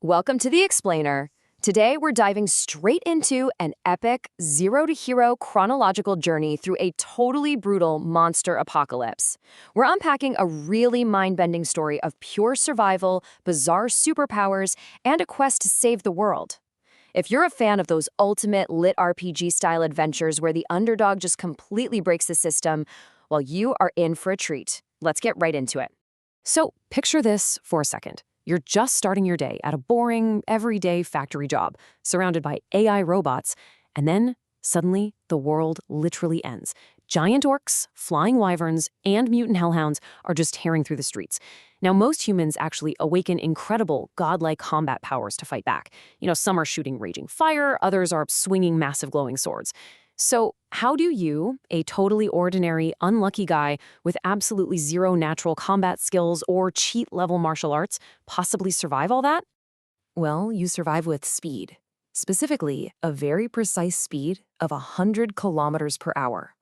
Welcome to the Explainer. Today, we're diving straight into an epic, zero-to-hero chronological journey through a totally brutal monster apocalypse. We're unpacking a really mind-bending story of pure survival, bizarre superpowers, and a quest to save the world. If you're a fan of those ultimate lit RPG-style adventures where the underdog just completely breaks the system, well, you are in for a treat. Let's get right into it. So, picture this for a second. You're just starting your day at a boring, everyday factory job, surrounded by AI robots, and then, suddenly, the world literally ends. Giant orcs, flying wyverns, and mutant hellhounds are just tearing through the streets. Now, most humans actually awaken incredible, godlike combat powers to fight back. Some are shooting raging fire, others are swinging massive glowing swords. So, how do you, a totally ordinary, unlucky guy with absolutely zero natural combat skills or cheat-level martial arts, possibly survive all that? Well, you survive with speed. Specifically, a very precise speed of 100 kilometers per hour.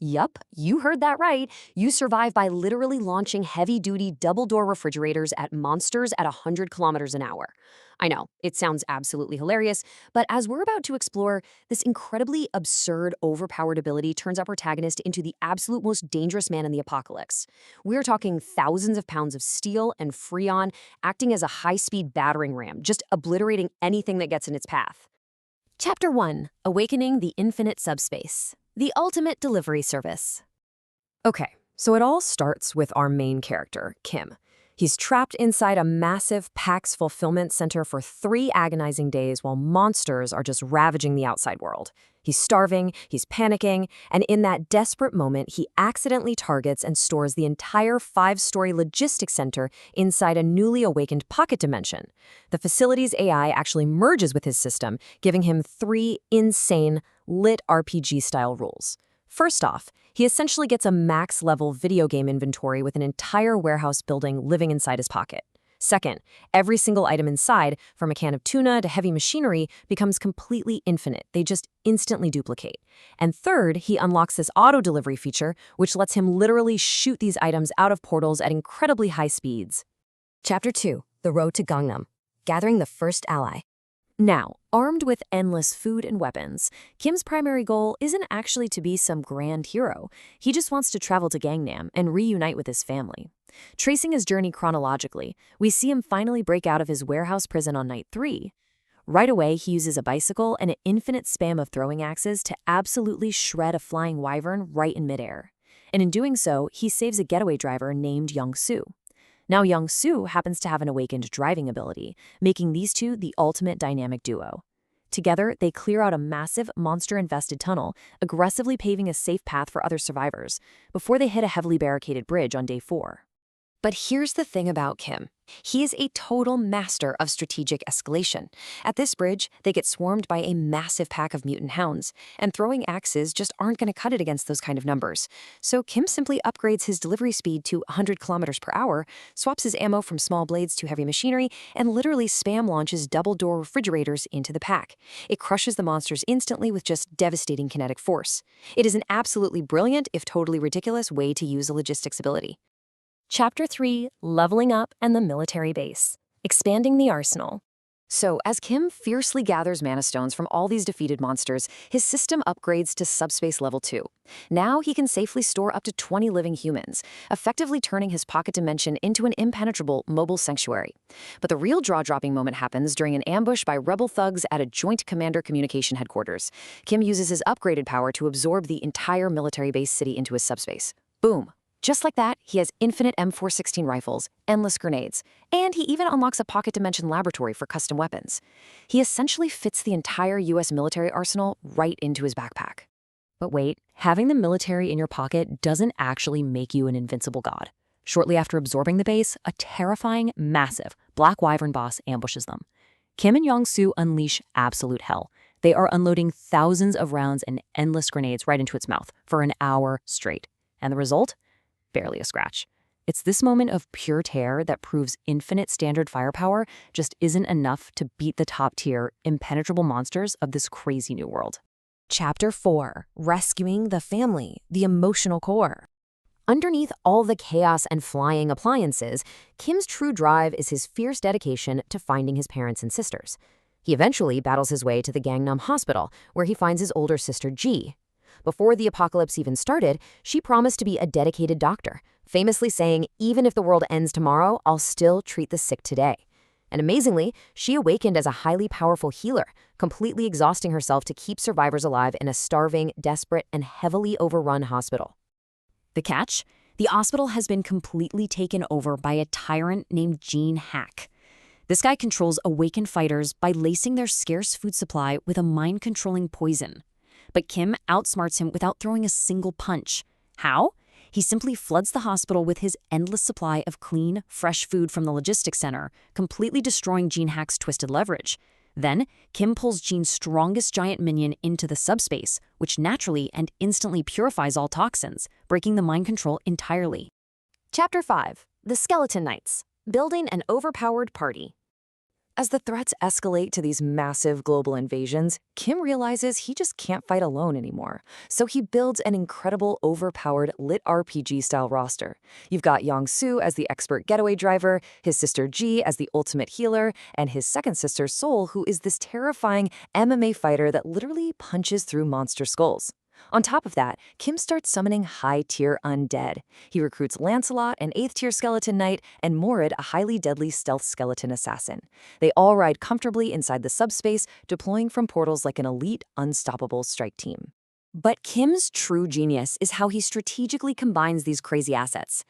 Yup, you heard that right. You survive by literally launching heavy-duty double-door refrigerators at monsters at 100 kilometers an hour. I know, it sounds absolutely hilarious, but as we're about to explore, this incredibly absurd, overpowered ability turns our protagonist into the absolute most dangerous man in the apocalypse. We're talking thousands of pounds of steel and freon acting as a high-speed battering ram, just obliterating anything that gets in its path. Chapter 1. Awakening the Infinite Subspace. The ultimate delivery service. Okay, so it all starts with our main character, Kim. He's trapped inside a massive PAX fulfillment center for 3 agonizing days while monsters are just ravaging the outside world. He's starving, he's panicking, and in that desperate moment, he accidentally targets and stores the entire 5-story logistics center inside a newly awakened pocket dimension. The facility's AI actually merges with his system, giving him 3 insane, lit RPG-style rules. First off, he essentially gets a max-level video game inventory with an entire warehouse building living inside his pocket. Second, every single item inside, from a can of tuna to heavy machinery, becomes completely infinite. They just instantly duplicate. And third, he unlocks this auto-delivery feature, which lets him literally shoot these items out of portals at incredibly high speeds. Chapter 2. The Road to Gangnam. Gathering the First Ally. Now, armed with endless food and weapons, Kim's primary goal isn't actually to be some grand hero. He just wants to travel to Gangnam and reunite with his family. Tracing his journey chronologically, we see him finally break out of his warehouse prison on night 3. Right away, he uses a bicycle and an infinite spam of throwing axes to absolutely shred a flying wyvern right in midair. And in doing so, he saves a getaway driver named Young-soo. Now, Young-soo happens to have an awakened driving ability, making these two the ultimate dynamic duo. Together, they clear out a massive, monster-infested tunnel, aggressively paving a safe path for other survivors, before they hit a heavily barricaded bridge on day 4. But here's the thing about Kim. He is a total master of strategic escalation. At this bridge, they get swarmed by a massive pack of mutant hounds, and throwing axes just aren't going to cut it against those kind of numbers. So Kim simply upgrades his delivery speed to 100 kilometers per hour, swaps his ammo from small blades to heavy machinery, and literally spam launches double-door refrigerators into the pack. It crushes the monsters instantly with just devastating kinetic force. It is an absolutely brilliant, if totally ridiculous, way to use a logistics ability. Chapter 3. Leveling Up and the Military Base. Expanding the Arsenal. So, as Kim fiercely gathers mana stones from all these defeated monsters, his system upgrades to subspace level 2. Now he can safely store up to 20 living humans, effectively turning his pocket dimension into an impenetrable mobile sanctuary. But the real jaw-dropping moment happens during an ambush by rebel thugs at a Joint Commander Communication headquarters. Kim uses his upgraded power to absorb the entire military base city into his subspace. Boom. Just like that, he has infinite M416 rifles, endless grenades, and he even unlocks a pocket dimension laboratory for custom weapons. He essentially fits the entire US military arsenal right into his backpack. But wait, having the military in your pocket doesn't actually make you an invincible god. Shortly after absorbing the base, a terrifying, massive Black Wyvern boss ambushes them. Kim and Young-soo unleash absolute hell. They are unloading thousands of rounds and endless grenades right into its mouth for an hour straight. And the result? Barely a scratch. It's this moment of pure terror that proves infinite standard firepower just isn't enough to beat the top-tier, impenetrable monsters of this crazy new world. Chapter 4. Rescuing the Family, the Emotional Core. Underneath all the chaos and flying appliances, Kim's true drive is his fierce dedication to finding his parents and sisters. He eventually battles his way to the Gangnam Hospital, where he finds his older sister Ji. Before the apocalypse even started, she promised to be a dedicated doctor, famously saying, "Even if the world ends tomorrow, I'll still treat the sick today." And amazingly, she awakened as a highly powerful healer, completely exhausting herself to keep survivors alive in a starving, desperate, and heavily overrun hospital. The catch? The hospital has been completely taken over by a tyrant named Gene Hack. This guy controls awakened fighters by lacing their scarce food supply with a mind-controlling poison. But Kim outsmarts him without throwing a single punch. How? He simply floods the hospital with his endless supply of clean, fresh food from the logistics center, completely destroying Gene Hack's twisted leverage. Then, Kim pulls Gene's strongest giant minion into the subspace, which naturally and instantly purifies all toxins, breaking the mind control entirely. Chapter 5. The Skeleton Knights. Building an Overpowered Party. As the threats escalate to these massive global invasions, Kim realizes he just can't fight alone anymore. So he builds an incredible, overpowered, lit RPG-style roster. You've got Young-soo as the expert getaway driver, his sister Ji as the ultimate healer, and his second sister Sol, who is this terrifying MMA fighter that literally punches through monster skulls. On top of that, Kim starts summoning high-tier undead. He recruits Lancelot, an 8th-tier skeleton knight, and Morid, a highly deadly stealth skeleton assassin. They all ride comfortably inside the subspace, deploying from portals like an elite, unstoppable strike team. But Kim's true genius is how he strategically combines these crazy assets.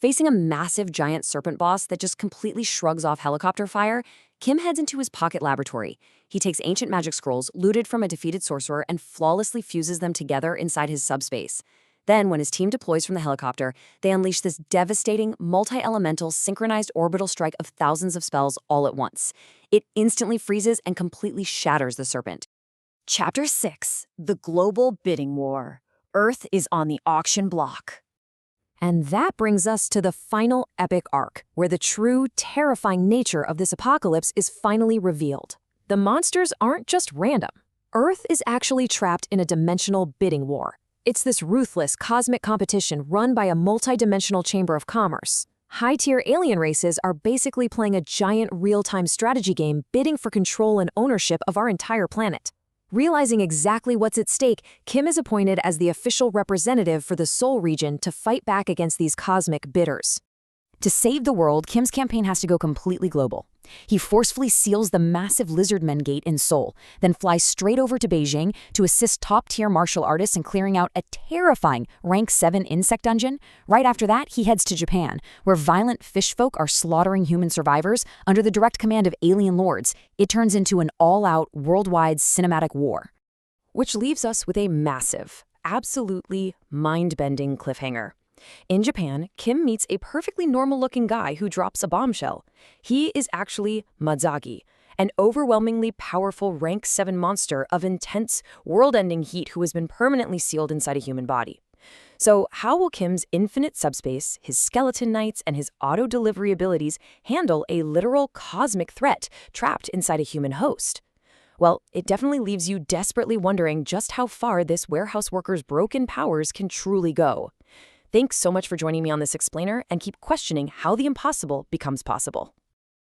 Facing a massive giant serpent boss that just completely shrugs off helicopter fire, Kim heads into his pocket laboratory. He takes ancient magic scrolls looted from a defeated sorcerer and flawlessly fuses them together inside his subspace. Then, when his team deploys from the helicopter, they unleash this devastating, multi-elemental, synchronized orbital strike of thousands of spells all at once. It instantly freezes and completely shatters the serpent. Chapter 6. The Global Bidding War. Earth is on the auction block. And that brings us to the final epic arc, where the true, terrifying nature of this apocalypse is finally revealed. The monsters aren't just random. Earth is actually trapped in a dimensional bidding war. It's this ruthless cosmic competition run by a multi-dimensional chamber of commerce. High-tier alien races are basically playing a giant real-time strategy game bidding for control and ownership of our entire planet. Realizing exactly what's at stake, Kim is appointed as the official representative for the Seoul region to fight back against these cosmic bidders. To save the world, Kim's campaign has to go completely global. He forcefully seals the massive Lizardmen Gate in Seoul, then flies straight over to Beijing to assist top-tier martial artists in clearing out a terrifying Rank 7 insect dungeon. Right after that, he heads to Japan, where violent fishfolk are slaughtering human survivors under the direct command of alien lords. It turns into an all-out, worldwide cinematic war. Which leaves us with a massive, absolutely mind-bending cliffhanger. In Japan, Kim meets a perfectly normal-looking guy who drops a bombshell. He is actually Madzagi, an overwhelmingly powerful Rank 7 monster of intense, world-ending heat who has been permanently sealed inside a human body. So how will Kim's infinite subspace, his skeleton knights, and his auto-delivery abilities handle a literal cosmic threat trapped inside a human host? Well, it definitely leaves you desperately wondering just how far this warehouse worker's broken powers can truly go. Thanks so much for joining me on this explainer, and keep questioning how the impossible becomes possible.